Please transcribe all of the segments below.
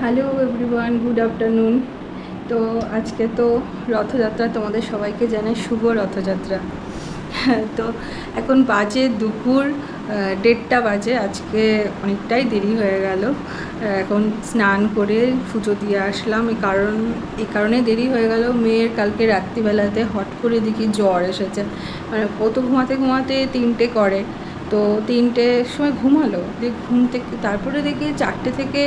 Hello everyone, good afternoon. তো আজকে তো রথযাত্রা, তোমাদের সবাইকে জানাই শুভ রথযাত্রা। তো এখন বাজে দুপুর 1:30 বাজে। আজকে অনেকটাই দেরি হয়ে গেল। এখন স্নান করে পুজো দিয়ে আসলাম। এই কারণে দেরি হয়ে গেল, মেয়ের কালকে রাত্রিবেলাতে হট করে দেখি জ্বর এসেছে। মানে ও তো ঘুমাতে ঘুমাতে 3টে করে, তো 3টের সময় ঘুমালো, দিয়ে ঘুম থেকে তারপরে দেখি 4টে থেকে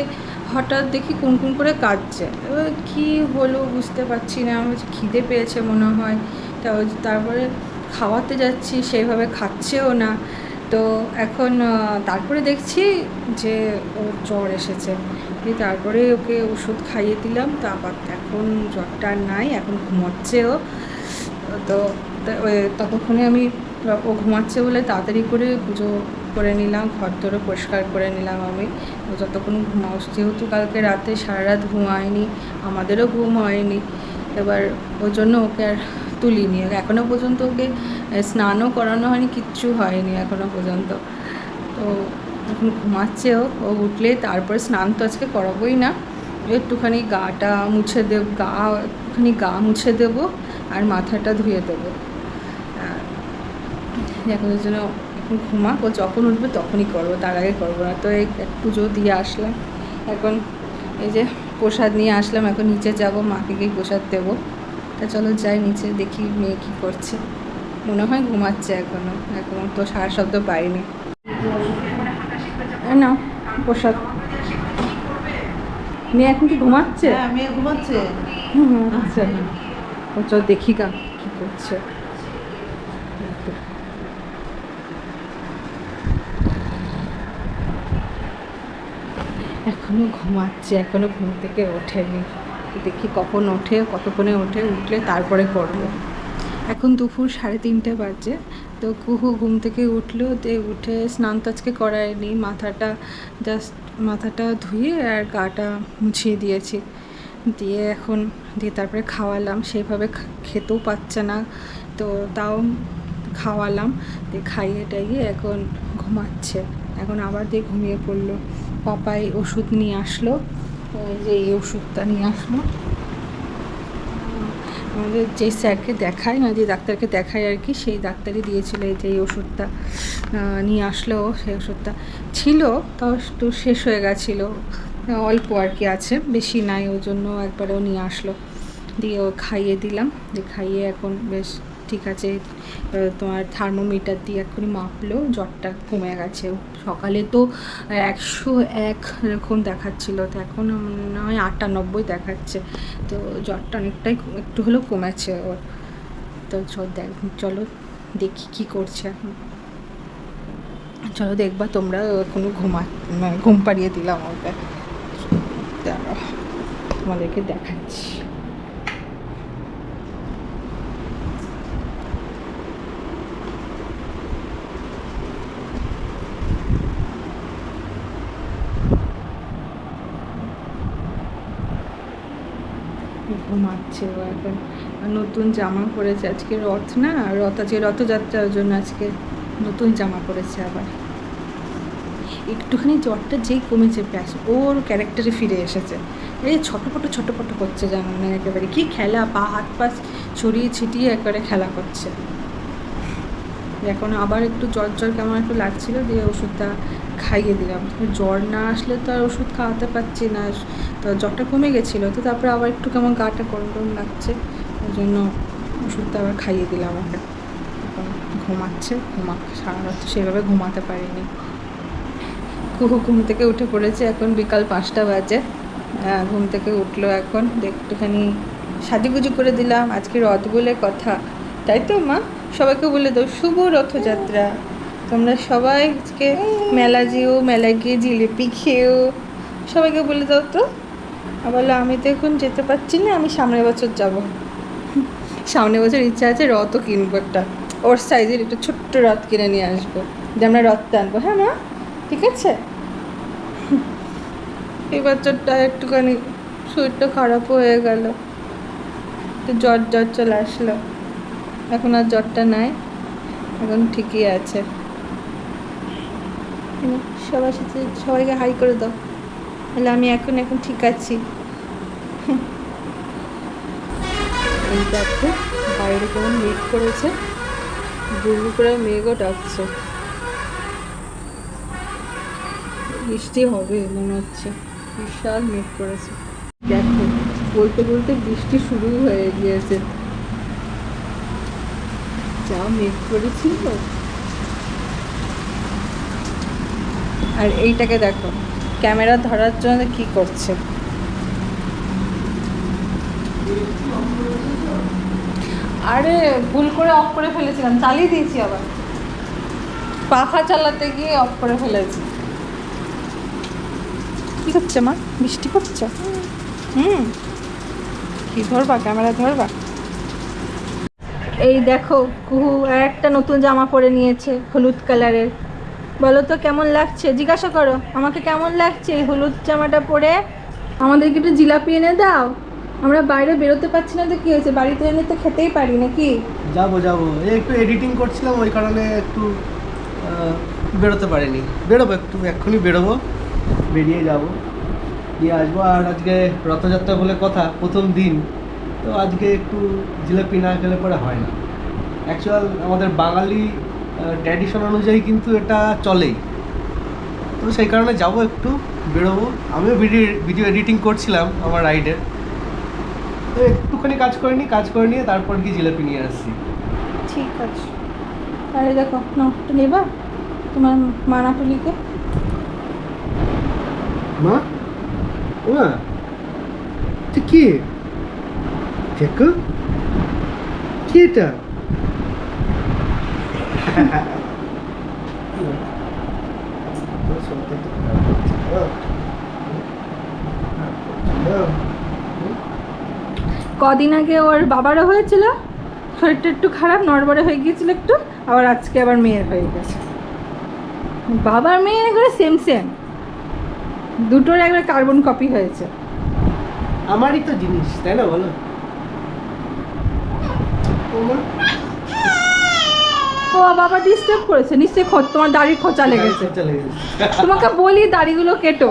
হঠাৎ দেখি কুন করে কাঁদছে। এবার কী হলো বুঝতে পারছি না, আমার খিদে পেয়েছে মনে হয়। তারপরে খাওয়াতে যাচ্ছি, সেইভাবে খাচ্ছেও না। তো এখন তারপরে দেখছি যে ওর জ্বর এসেছে। তারপরে ওকে ওষুধ খাইয়ে দিলাম, তো আবার এখন জ্বরটা আর নাই, এখন ঘুমোচ্ছে ও। তো ততক্ষণে আমি ও ঘুমাচ্ছে বলে তাড়াতাড়ি করে পুজো করে নিলাম, ঘর দরও পরিষ্কার করে নিলাম আমি। যতক্ষণ ঘুমাও, যেহেতু কালকে রাতে সারা রাত ঘুম হয়নি, আমাদেরও ঘুম হয়নি। এবার ওই জন্য ওকে আর তুলিনি। এখনও পর্যন্ত ওকে স্নানও করানো হয়নি, কিচ্ছু হয়নি এখনও পর্যন্ত। তো এখন ঘুমাচ্ছে ও উঠলে তারপরে স্নান তো আজকে করাবোই না, একটুখানি গাটা মুছে একটুখানি গা মুছে দেবো আর মাথাটা ধুয়ে দেবো। এখন ওই জন্য এখন ঘুমাক, ও যখন উঠবে তখনই করবো, তার আগে করবো না। তো এই পুজো দিয়ে আসলাম, এখন এই যে প্রসাদ নিয়ে আসলাম, এখন নিচে যাব, মাকে গিয়ে প্রসাদ দেবো। তা চলো যাই নিচে, দেখি মেয়ে কী করছে। মনে হয় ঘুমাচ্ছে এখনও তো সারা শব্দ পাইনি। না প্রসাদ, মেয়ে এখন কি ঘুমাচ্ছে? হ্যাঁ, মেয়ে ঘুমাচ্ছে। আচ্ছা, ও চল দেখি গা কী করছে। এখনও ঘুমাচ্ছে, এখনও ঘুম থেকে ওঠেনি। দেখি কখন ওঠে, কতক্ষণে ওঠে, উঠলে তারপরে করবো। এখন দুপুর 3:30 বাজে। তো কুহু ঘুম থেকে উঠলো, উঠে স্নান তো আজকে করায়নি, মাথাটা ধুয়ে আর গাটা মুছিয়ে দিয়েছি। দিয়ে তারপরে খাওয়ালাম, সেইভাবে খেতেও পাচ্ছে না, তো তাও খাওয়ালাম। খাইয়ে টাইয়ে এখন ঘুমাচ্ছে। এখন আবার ঘুমিয়ে পড়লো। পাপাই ওষুধ নিয়ে আসলো, যে এই ওষুধটা নিয়ে আসলো। আমাদের যেই স্যারকে দেখাই, মানে যে ডাক্তারকে দেখাই আর কি, সেই ডাক্তারই দিয়েছিল এই যে এই ওষুধটা নিয়ে আসলো। সেই ওষুধটা ছিল, তাও একটু শেষ হয়ে গেছিলো, অল্প আর কি আছে, বেশি নাই, ওই জন্য একবারেও নিয়ে আসলো। দিয়ে ও খাইয়ে দিলাম, খাইয়ে এখন বেশ ঠিক আছে। তোমার থার্মোমিটার দিয়ে এক্ষুনি মাপলো, জ্বরটা কমে গেছে। সকালে তো 101 এরকম দেখাচ্ছিলো, তো এখন মনে হয় 98 দেখাচ্ছে। তো জ্বরটা অনেকটাই একটু হলেও কমেছে ওর। তো চলো দেখি কী করছে এখন। চলো দেখবা তোমরা, কোনো ঘুম পাড়িয়ে দিলাম ওকে, তোমাদেরকে দেখাচ্ছি। ঘুমাচ্ছে ও এখন। নতুন জামা পরেছে, আজকে রথ না, রথযাত্রার জন্য আজকে নতুন জামা পরেছে আবার। একটুখানি জ্বরটা যেই কমেছে, ব্যাস ওর ক্যারেক্টারে ফিরে এসেছে। এই ছটপট করছে, জানো না একেবারে কি খেলা, হাত পা ছড়িয়ে ছিটিয়ে একেবারে খেলা করছে। এখন আবার একটু জ্বর কেমন একটু লাগছিল, দিয়ে ওষুধটা খাইয়ে দিলাম। জ্বর না আসলে তো আর ওষুধ খাওয়াতে পারছি না। তো জ্বরটা কমে গেছিলো, তো তারপরে আবার একটু কেমন গাটা গরম লাগছে, ওই জন্য ওষুধটা আবার খাইয়ে দিলাম ওকে। এখন ঘুমাচ্ছে, সারা রাত সেভাবে ঘুমাতে পারিনি। ঘুম থেকে উঠে পড়েছে, এখন বিকাল 5টা বাজে। ঘুম থেকে উঠলো এখন, একটুখানি সাজুগুজু করে দিলাম, আজকে রথ বলে কথা, তাই তো মা? সবাইকে বলে দাও শুভ রথযাত্রা। তোমরা সবাই আজকে মেলা যেও, মেলায় গিয়ে জিলিপি খেয়েও, সবাইকে বলে দাও তো। বলো আমি তো এখন যেতে পারছি না, আমি সামনের বছর যাব। সামনের বছর ইচ্ছা আছে রথও কিনবো, একটা ওর সাইজের একটা ছোট্ট রথ কিনে নিয়ে আসবো, যে আমরা রথ টানবো। হ্যাঁ মা, ঠিক আছে। এই বছরটা একটুখানি শরীরটা খারাপ হয়ে গেল, একটু জ্বর চলে আসলো। এখন আর জ্বরটা নাই, এখন ঠিকই আছে। সবার সাথে সবাইকে হাই করে দাও, তাহলে আমি এখন ঠিক আছি। এই দেখো বাইরে কেমন মেঘ করেছে, গুড়গুড় করে মেঘও ডাকছে, বৃষ্টি হবে মনে হচ্ছে, বিশাল মেঘ করেছে। দেখো বলতে বলতে বৃষ্টি শুরু হয়ে গিয়েছে, যা মেঘ করেছিল। আর এইটাকে দেখো ক্যামেরা ধরার জন্য কি করছে। আরে ভুল করে অফ করে ফেলেছিলাম, চালিয়ে দিয়েছি আবার, পাখা চালাতে গিয়ে অফ করে ফেলেছি। কি করছে মা? বৃষ্টি পড়ছে? কি ধরবা, ক্যামেরা ধরবা? এই দেখো কুহু আর একটা নতুন জামা পরে নিয়েছে হলুদ কালারের। বলো তো কেমন লাগছে, জিজ্ঞাসা করো আমাকে কেমন লাগছে এই হলুদ জামাটা পরে। আমাদেরকে একটু জিলাপি এনে দাও, আমরা বাইরে বেরোতে পারছি না তো কি হয়েছে, বাড়িতে এনে তো খেতেই পারি নাকি। যাবো একটু এডিটিং করছিলাম, ওই কারণে একটু বেরোতে পারিনি। বেরোবো একটু, এক্ষুনি বেরোবো, বেরিয়ে যাবো, দিয়ে আসবো। আর আজকে রথযাত্রা বলে কথা, প্রথম দিন তো আজকে একটু জিলাপি না খেলে পরে হয় না। অ্যাকচুয়াল আমাদের বাঙালি ট্র্যাডিশন অনুযায়ী কিন্তু এটা চলেই, তো সেই কারণে যাবো, একটু বেরোবো। আমিও ভিডিও এডিটিং করছিলাম আমার রাইডের, তো একটুখানি কাজ করে নিয়ে তারপর কি জিলাপি নিয়ে আসছি। ঠিক আছে। আরে দেখো নখটা নেবা তোমার মানাটুলিকে। মা মা এটা কি? দেখো কি এটা? কদিন আগে ওর বাবারও হয়েছিল, শরীরটা একটু খারাপ, নড়বড়ে হয়ে গিয়েছিল একটু, আবার আজকে আবার মেয়ের হয়ে গেছে। বাবার মেয়ে একবারে সেম দুটোর একবার কার্বন কপি হয়েছে। আমারই তো জিনিস, তাই না বলো? ও বাবা ডিস্টার্ব করেছে নিশ্চয়ই, তোমার দাড়ির খোঁচা লেগেছে। তোমাকে বলি দাড়িগুলো কেটো।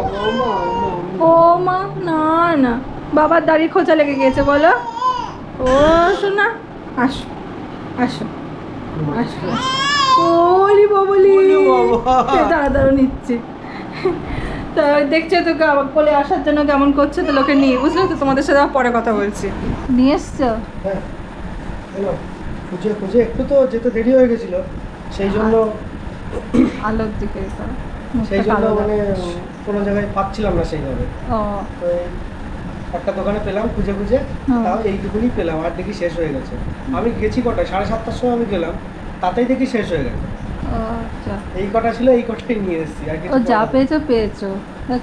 ও মা না না, বাবার দাড়ির খোঁচা লেগে গিয়েছে বলো। ও শোনা, আসো আসো আসো। ওলি বাবলি, দাঁড়া নিচ্ছে। তো দেখছো তো কোলে আসার জন্য কেমন করছে, তো লোকে নিয়ে, বুঝলে তো, তোমাদের সাথে পরে কথা বলছি। নিয়ে এসছো? হ্যাঁ খুঁজে একটু তো যেতে দেরি হয়ে গেছিল, সেই জন্য আলোর দিকে সেই জন্য মানে কোনো জায়গায় পাচ্ছিলাম না সেইভাবে। ও তো একটা দোকানে পেলাম খুঁজে, তাও এইটুকুনি পেলাম, আর দেখি শেষ হয়ে গেছে। আমি গেছি কটায়, 7:30টার সময় আমি গেলাম, তাতেই দেখি শেষ হয়ে গেছে। এই কটা ছিল, এই কটাই নিয়ে এসেছি। আর ও যা পেয়েছো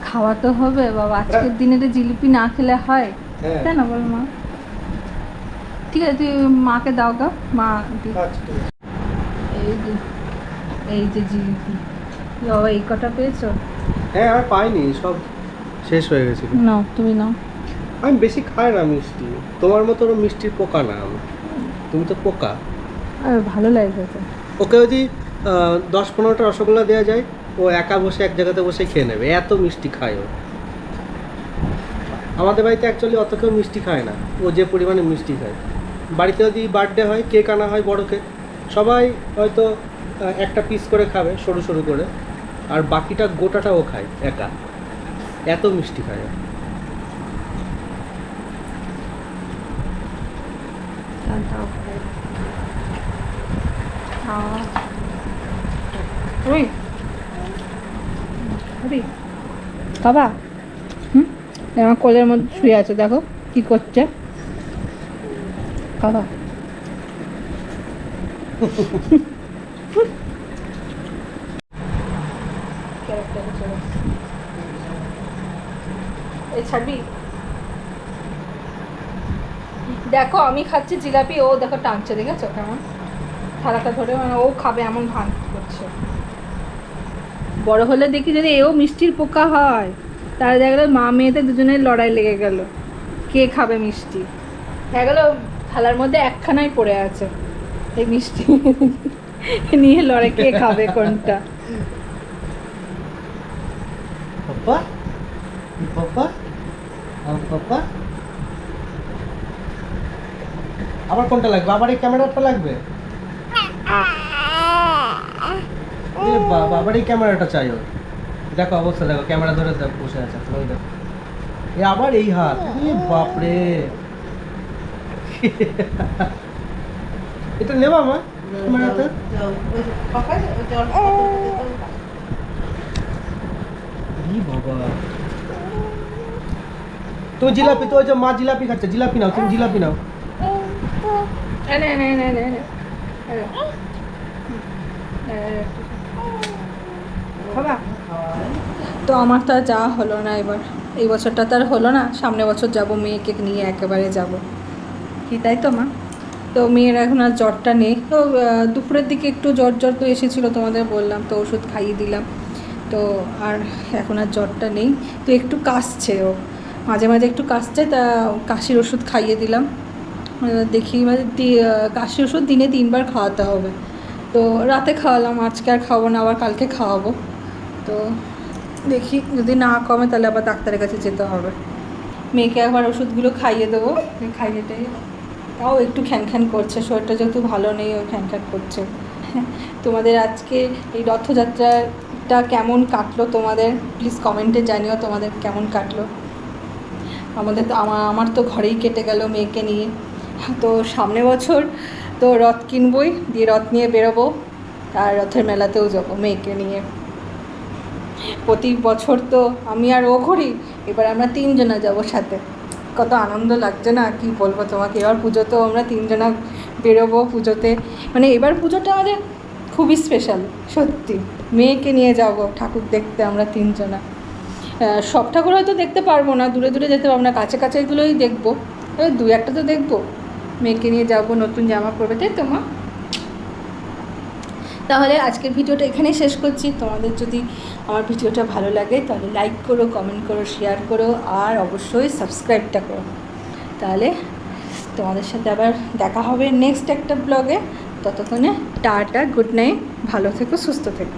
খাওয়া তো হবে বাবা, আজকের দিনে তো জিলিপি না খেলে হয়, তাই না বল মা? ঠিক আছে তুই মাকে দাও গা, মা। এই যে জিলিপি বাবা, এই কটা পেয়েছো? হ্যাঁ আমি পাইনি, সব শেষ হয়ে গেছিল। নাও তুমি নাও। আমি বেশি খাই না মিষ্টি, তোমার মতো মিষ্টির পোকা না আমি, তুমি তো পোকা। আর ভালো লাগে তো। ওকে যদি 10-15টা রসগোল্লা দেওয়া যায়, ও একা বসে এক জায়গাতে বসে খেয়ে নেবে, এত মিষ্টি খায় ও। আমাদের বাড়িতে অ্যাকচুয়ালি অত কেউ মিষ্টি খায় না, ও যে পরিমাণে মিষ্টি খায়। বাড়িতে যদি বার্থডে হয়, কেক আনা হয় বড় কেক, সবাই হয়তো একটা পিস করে খাবে সরু সরু করে, আর বাকিটা গোটাটা ও খায় একা, এত মিষ্টি খায়। বাবা আমার কোলের মধ্যে শুয়ে আছে, দেখো কি করছে বাবা। এই ছাড়বি? দেখো আমি খাচ্ছি জিলাপি, ও দেখো টানছে, দেখেছো কেমন থালাটা ধরে, মানে ও খাবে এমন ভান করছে। বড় হলে দেখি যদি এও মিষ্টির পোকা হয়, তাহলে দেখা গেলো মা মেয়েতে দুজনের লড়াই লেগে গেল, কে খাবে মিষ্টি। দেখা গেলো থালার মধ্যে একখানাই পড়ে আছে এই মিষ্টি, নিয়ে লড়াই কে খাবে কোনটা। পাপা পাপা আবার কোনটা লাগবে? আবার এই ক্যামেরাটা লাগবে? এ বাবা, আবার এই ক্যামেরাটা চাই ওর। দেখো অবস্থা দেখো, ক্যামেরা ধরে বসে আছে ওই দেখো। এ আবার এই হাত, এ বাপরে। এটা নেবা মা ক্যামেরাতে? ই বাবা, তো জিলাপি, তো ওই যে মা জিলাপি খাচ্ছে, জিলাপি নাও, তুমি জিলাপি নাও। তো আমার তো আর যাওয়া হলো না এবার, এই বছরটা তো আর হলো না, সামনে বছর যাব, মেয়েকে নিয়ে একেবারে যাব কি, তাই তো মা? তো মেয়ের এখন আর জ্বরটা নেই, তো দুপুরের দিকে একটু জ্বর জ্বর তো এসেছিলো, তোমাদের বললাম, তো ওষুধ খাইয়ে দিলাম। তো আর এখন আর জ্বরটা নেই, তো একটু কাশছে ও, মাঝে মাঝে একটু কাশছে, তা কাশির ওষুধ খাইয়ে দিলাম। দেখি মানে কাশির ওষুধ দিনে 3 বার খাওয়াতে হবে, তো রাতে খাওয়ালাম, আজকে আর খাওয়াবো না, আবার কালকে খাওয়াবো। তো দেখি যদি না কমে তাহলে আবার ডাক্তারের কাছে যেতে হবে। মেয়েকে একবার ওষুধগুলো খাইয়ে দেবো, খাইয়েটাই তাও একটু খ্যান করছে, শরীরটা যেহেতু ভালো নেই, ওই খ্যান করছে। তোমাদের আজকে এই রথযাত্রাটা কেমন কাটলো তোমাদের, প্লিজ কমেন্টে জানিও তোমাদের কেমন কাটলো। আমাদের তো আমার তো ঘরেই কেটে গেল মেয়েকে নিয়ে। তো সামনে বছর তো রথ কিনবই, দিয়ে রথ নিয়ে বেরোবো, আর রথের মেলাতেও যাবো মেয়েকে নিয়ে। প্রতি বছর তো আমি আর ও ঘুরি, এবার আমরা 3 জনা যাবো সাথে, কত আনন্দ লাগছে না, কি বলবো তোমাকে। এবার পুজোতেও আমরা 3 জনা বেরোবো পুজোতে, মানে এবার পুজোটা আমাদের খুবই স্পেশাল সত্যি। মেয়েকে নিয়ে যাব ঠাকুর দেখতে আমরা 3 জনা। সব ঠাকুর হয়তো দেখতে পারবো না, দূরে দূরে যেতে পারবো না, কাছে কাছেগুলোই দেখবো, 2-1টা তো দেখবো। মেয়েকে নিয়ে যাব, নতুন জামা পরবে, তাই তো মা? তাহলে আজকের ভিডিওটা এখানেই শেষ করছি। তোমাদের যদি আমার ভিডিওটা ভালো লাগে তাহলে লাইক করো, কমেন্ট করো, শেয়ার করো, আর অবশ্যই সাবস্ক্রাইবটা করো। তাহলে তোমাদের সাথে আবার দেখা হবে নেক্সট একটা ব্লগে। ততক্ষণে টাটা, গুড নাইট, ভালো থেকো, সুস্থ থেকো।